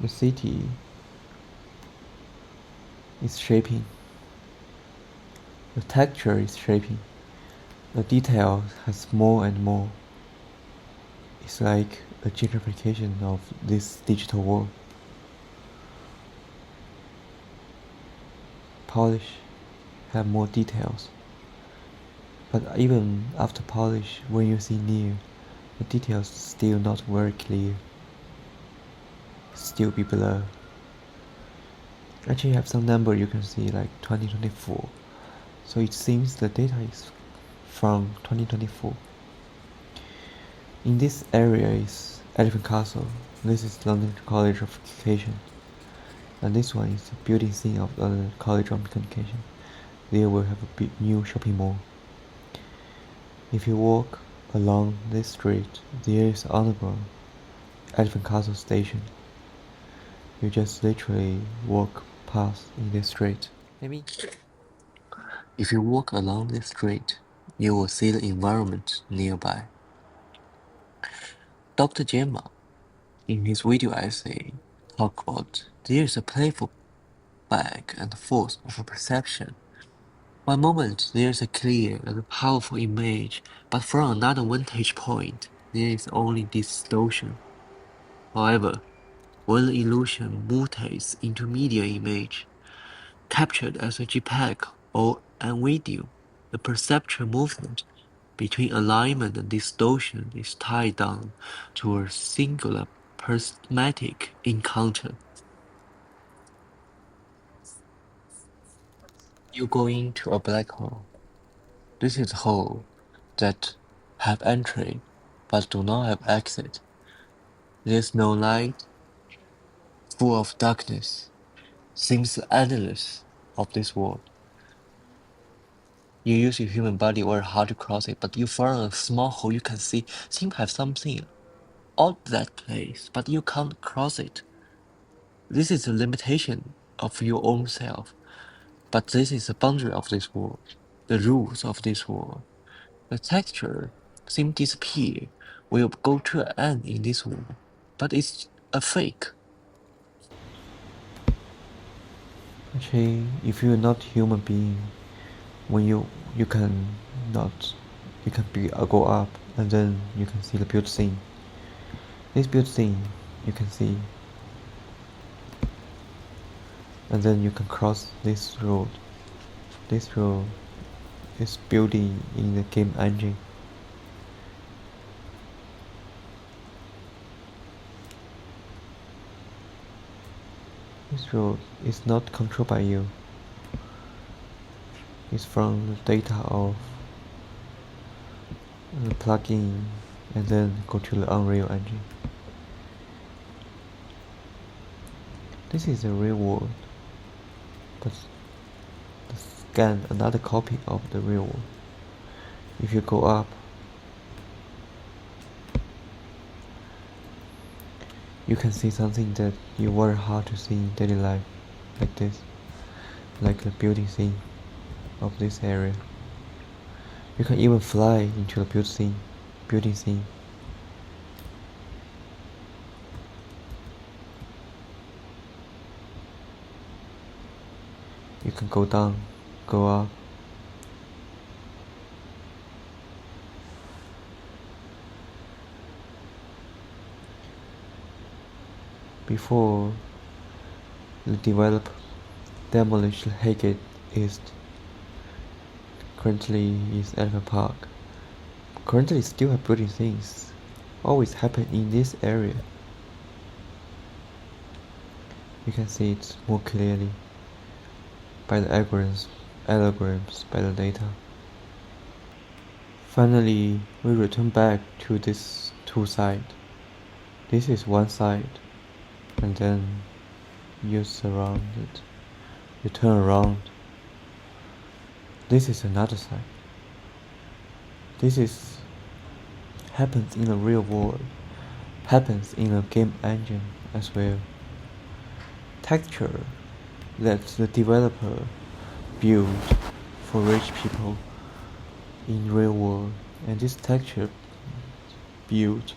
The city is shaping. The texture is shaping. The detail has more and more. It's like a gentrification of this digital world. Polish have more details. But even after polish, when you see near, the details still not very clear. Still be blurred. Actually have some number you can see like 2024. So it seems the data is from 2024. In this area is Elephant Castle. This is London College of Education. And this one is the building scene of London College of Communication. There will have a big new shopping mall. If you walk along this street, there is underground Elephant Castle station. You just literally walk past in this street. Maybe if you walk along this street, you will see the environment nearby. Dr. Gemma, in his video essay, talk about there is a playful back and forth of perception. One moment there is a clear and powerful image, but from another vantage point, there is only distortion. However, when the illusion mutates into media image, captured as a JPEG or a video, the perceptual movement between alignment and distortion is tied down to a singular prismatic encounter. You go into a black hole. This is a hole that have entry but do not have exit. There's no light, full of darkness, seems endless of this world. You use your human body or how to cross it, but you find a small hole you can see seem to have something out that place, but you can't cross it. This is a limitation of your own self, but this is the boundary of this world, the rules of this world. The texture seem disappear, will go to an end in this world, but it's a fake. Actually, if you're not human being, when you can not, you can be go up and then you can see the built scene. This built scene you can see, and then you can cross this road. This road is building in the game engine. This road is not controlled by you. It's from the data of the plugin and then go to the Unreal Engine. This is the real world, but scan another copy of the real world. If you go up, you can see something that you very hard to see in daily life, like this, like the building scene of this area. You can even fly into the building scene. You can go down, go up. Before the developer demolished Highgate East, currently is Elephant Park. Currently still have building things, always happen in this area. You can see it more clearly by the algorithms, by the data. Finally, we return back to this two side. This is one side, and then you surround it. You turn around. This is another side. This is happens in the real world, happens in a game engine as well. Texture that the developer built for rich people in real world, and this texture built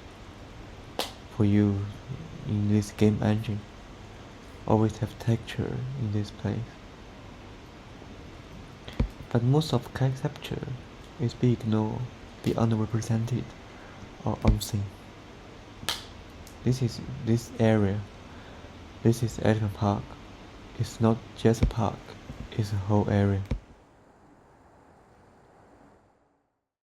for you in this game engine. always have texture in this place. But most of capture is being ignored, be underrepresented, or unseen. This area. This is Elegant Park. It's not just a park, it's a whole area.